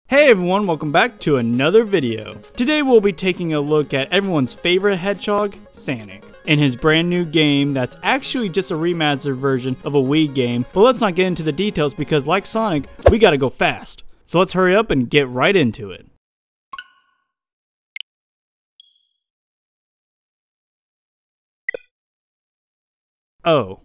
Hey everyone, welcome back to another video. Today we'll be taking a look at everyone's favorite hedgehog, Sonic, in his brand new game that's actually just a remastered version of a Wii game, but let's not get into the details because like Sonic, we gotta go fast. So let's hurry up and get right into it. Oh,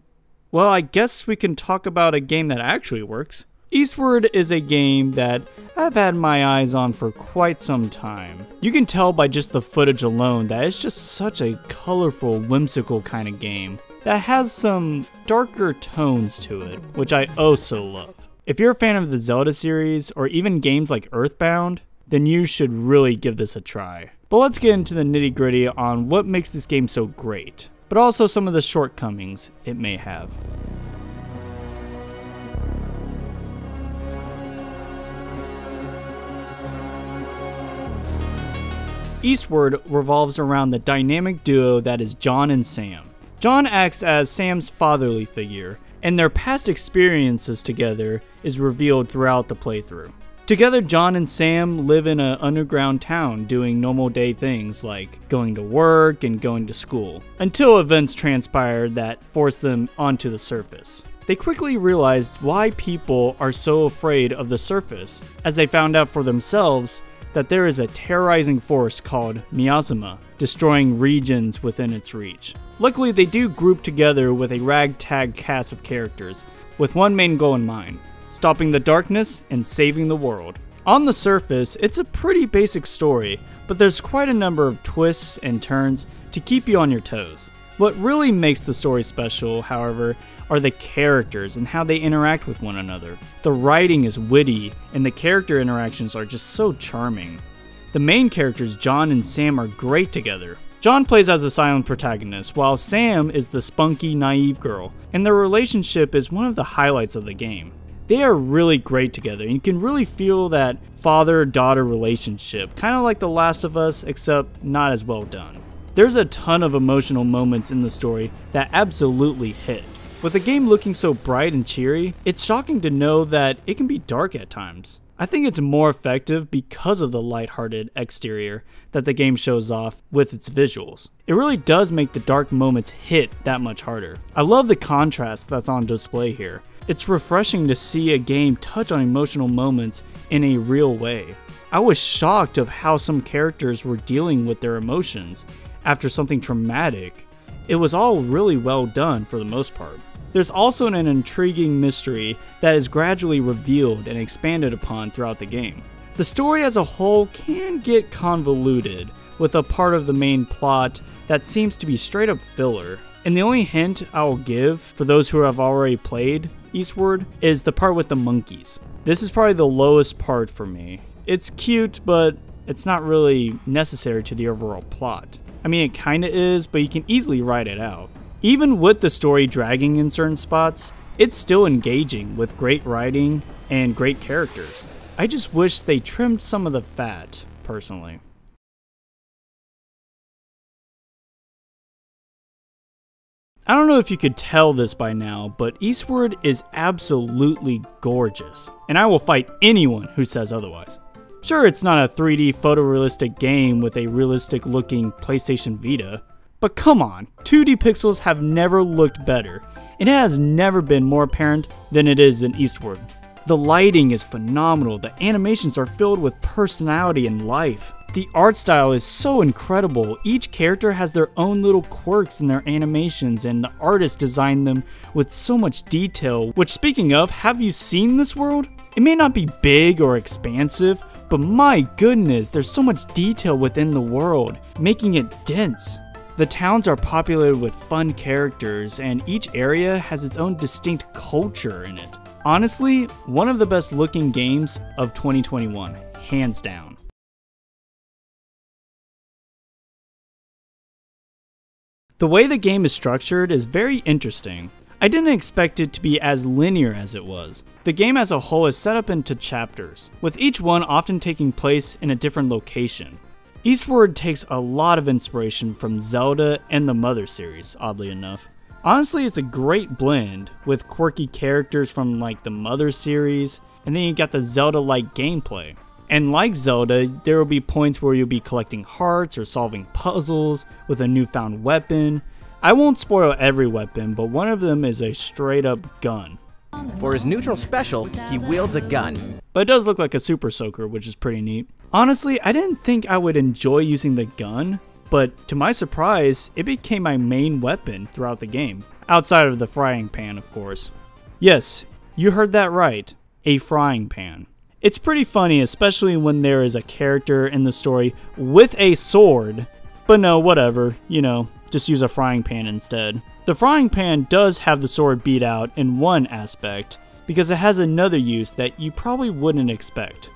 well I guess we can talk about a game that actually works. Eastward is a game that I've had my eyes on for quite some time. You can tell by just the footage alone that it's just such a colorful, whimsical kind of game that has some darker tones to it, which I oh so love. If you're a fan of the Zelda series or even games like Earthbound, then you should really give this a try. But let's get into the nitty-gritty on what makes this game so great, but also some of the shortcomings it may have. Eastward revolves around the dynamic duo that is John and Sam. John acts as Sam's fatherly figure, and their past experiences together is revealed throughout the playthrough. Together, John and Sam live in an underground town doing normal day things like going to work and going to school, until events transpire that force them onto the surface. They quickly realize why people are so afraid of the surface, as they found out for themselves that there is a terrorizing force called Miasma, destroying regions within its reach. Luckily, they do group together with a ragtag cast of characters, with one main goal in mind: stopping the darkness and saving the world. On the surface, it's a pretty basic story, but there's quite a number of twists and turns to keep you on your toes. What really makes the story special, however, are the characters and how they interact with one another. The writing is witty, and the character interactions are just so charming. The main characters, John and Sam, are great together. John plays as the silent protagonist, while Sam is the spunky, naive girl, and their relationship is one of the highlights of the game. They are really great together, and you can really feel that father-daughter relationship, kind of like The Last of Us, except not as well done. There's a ton of emotional moments in the story that absolutely hit. With the game looking so bright and cheery, it's shocking to know that it can be dark at times. I think it's more effective because of the lighthearted exterior that the game shows off with its visuals. It really does make the dark moments hit that much harder. I love the contrast that's on display here. It's refreshing to see a game touch on emotional moments in a real way. I was shocked of how some characters were dealing with their emotions after something traumatic. It was all really well done for the most part. There's also an intriguing mystery that is gradually revealed and expanded upon throughout the game. The story as a whole can get convoluted, with a part of the main plot that seems to be straight up filler. And the only hint I will give for those who have already played Eastward is the part with the monkeys. This is probably the lowest part for me. It's cute, but it's not really necessary to the overall plot. I mean, it kinda is, but you can easily write it out. Even with the story dragging in certain spots, it's still engaging with great writing and great characters. I just wish they trimmed some of the fat, personally. I don't know if you could tell this by now, but Eastward is absolutely gorgeous, and I will fight anyone who says otherwise. Sure, it's not a 3D photorealistic game with a realistic looking PlayStation Vita, but come on, 2D pixels have never looked better, and it has never been more apparent than it is in Eastward. The lighting is phenomenal, the animations are filled with personality and life. The art style is so incredible, each character has their own little quirks in their animations, and the artist designed them with so much detail, which, speaking of, have you seen this world? It may not be big or expansive, but my goodness, there's so much detail within the world, making it dense. The towns are populated with fun characters, and each area has its own distinct culture in it. Honestly, one of the best looking games of 2021, hands down. The way the game is structured is very interesting. I didn't expect it to be as linear as it was. The game as a whole is set up into chapters, with each one often taking place in a different location. Eastward takes a lot of inspiration from Zelda and the Mother series, oddly enough. Honestly, it's a great blend, with quirky characters from like the Mother series, and then you got the Zelda-like gameplay. And like Zelda, there will be points where you'll be collecting hearts or solving puzzles with a newfound weapon. I won't spoil every weapon, but one of them is a straight up gun. For his neutral special, he wields a gun. But it does look like a super soaker, which is pretty neat. Honestly, I didn't think I would enjoy using the gun, but to my surprise, it became my main weapon throughout the game. Outside of the frying pan, of course. Yes, you heard that right, a frying pan. It's pretty funny, especially when there is a character in the story with a sword, but no, whatever, you know, just use a frying pan instead. The frying pan does have the sword beat out in one aspect, because it has another use that you probably wouldn't expect.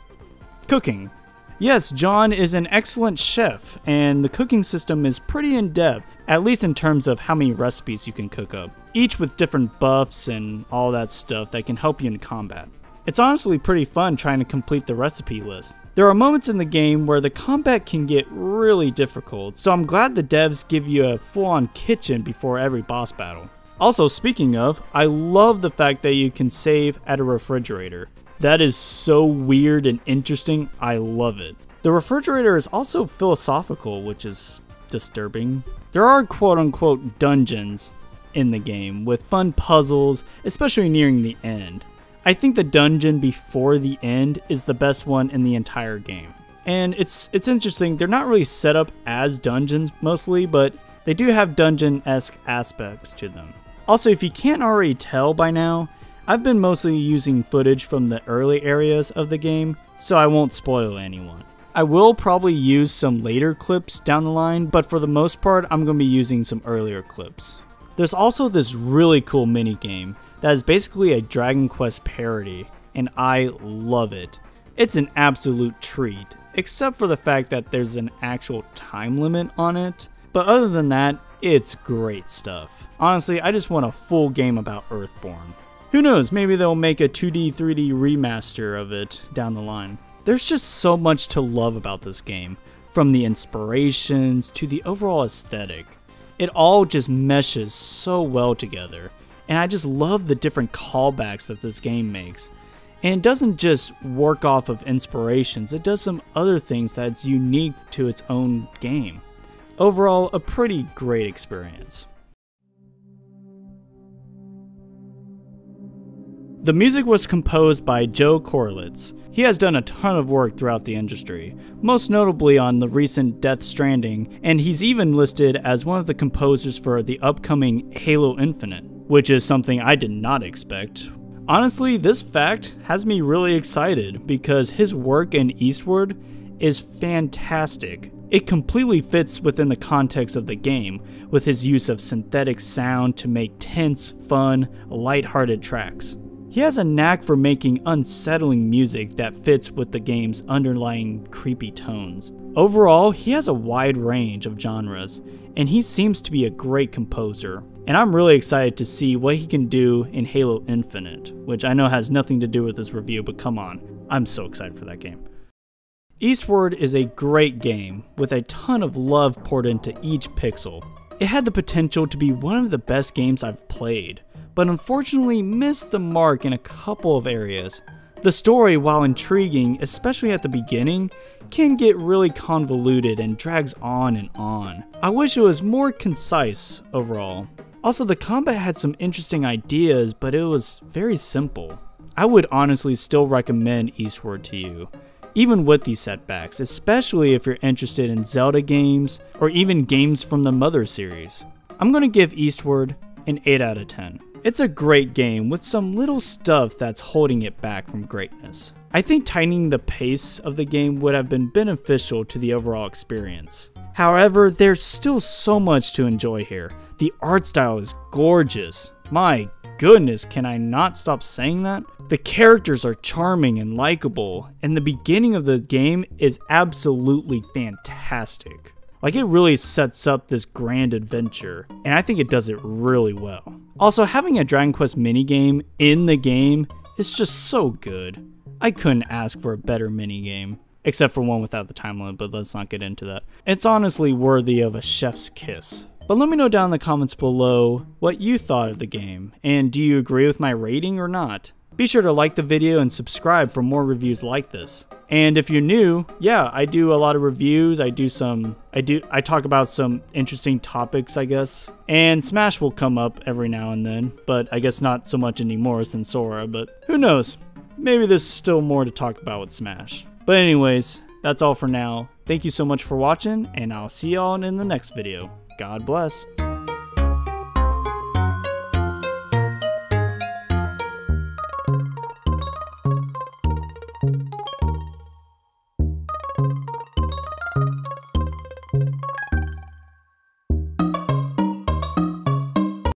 Cooking. Yes, John is an excellent chef, and the cooking system is pretty in-depth, at least in terms of how many recipes you can cook up, each with different buffs and all that stuff that can help you in combat. It's honestly pretty fun trying to complete the recipe list. There are moments in the game where the combat can get really difficult, so I'm glad the devs give you a full-on kitchen before every boss battle. Also, speaking of, I love the fact that you can save at a refrigerator. That is so weird and interesting, I love it. The refrigerator is also philosophical, which is disturbing. There are quote-unquote dungeons in the game with fun puzzles, especially nearing the end. I think the dungeon before the end is the best one in the entire game. And it's interesting, they're not really set up as dungeons mostly, but they do have dungeon-esque aspects to them. Also, if you can't already tell by now, I've been mostly using footage from the early areas of the game, so I won't spoil anyone. I will probably use some later clips down the line, but for the most part, I'm going to be using some earlier clips. There's also this really cool minigame that is basically a Dragon Quest parody, and I love it. It's an absolute treat, except for the fact that there's an actual time limit on it, but other than that, it's great stuff. Honestly, I just want a full game about Earthborn. Who knows, maybe they'll make a 2D, 3D remaster of it down the line. There's just so much to love about this game, from the inspirations to the overall aesthetic. It all just meshes so well together. And I just love the different callbacks that this game makes. And it doesn't just work off of inspirations, it does some other things that's unique to its own game. Overall, a pretty great experience. The music was composed by Joe Korlitz. He has done a ton of work throughout the industry, most notably on the recent Death Stranding, and he's even listed as one of the composers for the upcoming Halo Infinite, which is something I did not expect. Honestly, this fact has me really excited because his work in Eastward is fantastic. It completely fits within the context of the game, with his use of synthetic sound to make tense, fun, lighthearted tracks. He has a knack for making unsettling music that fits with the game's underlying creepy tones. Overall, he has a wide range of genres, and he seems to be a great composer. And I'm really excited to see what he can do in Halo Infinite, which I know has nothing to do with this review, but come on, I'm so excited for that game. Eastward is a great game, with a ton of love poured into each pixel. It had the potential to be one of the best games I've played, but unfortunately missed the mark in a couple of areas. The story, while intriguing, especially at the beginning, can get really convoluted and drags on and on. I wish it was more concise overall. Also, the combat had some interesting ideas, but it was very simple. I would honestly still recommend Eastward to you, even with these setbacks, especially if you're interested in Zelda games or even games from the Mother series. I'm gonna give Eastward an 8 out of 10. It's a great game with some little stuff that's holding it back from greatness. I think tightening the pace of the game would have been beneficial to the overall experience. However, there's still so much to enjoy here. The art style is gorgeous. My goodness, can I not stop saying that? The characters are charming and likable, and the beginning of the game is absolutely fantastic. Like, it really sets up this grand adventure, and I think it does it really well. Also, having a Dragon Quest minigame in the game is just so good. I couldn't ask for a better minigame, except for one without the time limit, but let's not get into that. It's honestly worthy of a chef's kiss. But let me know down in the comments below what you thought of the game, and do you agree with my rating or not? Be sure to like the video and subscribe for more reviews like this. And if you're new, yeah, I do a lot of reviews. I talk about some interesting topics, I guess. And Smash will come up every now and then, but I guess not so much anymore since Sora, but who knows? Maybe there's still more to talk about with Smash. But anyways, that's all for now. Thank you so much for watching, and I'll see y'all in the next video. God bless.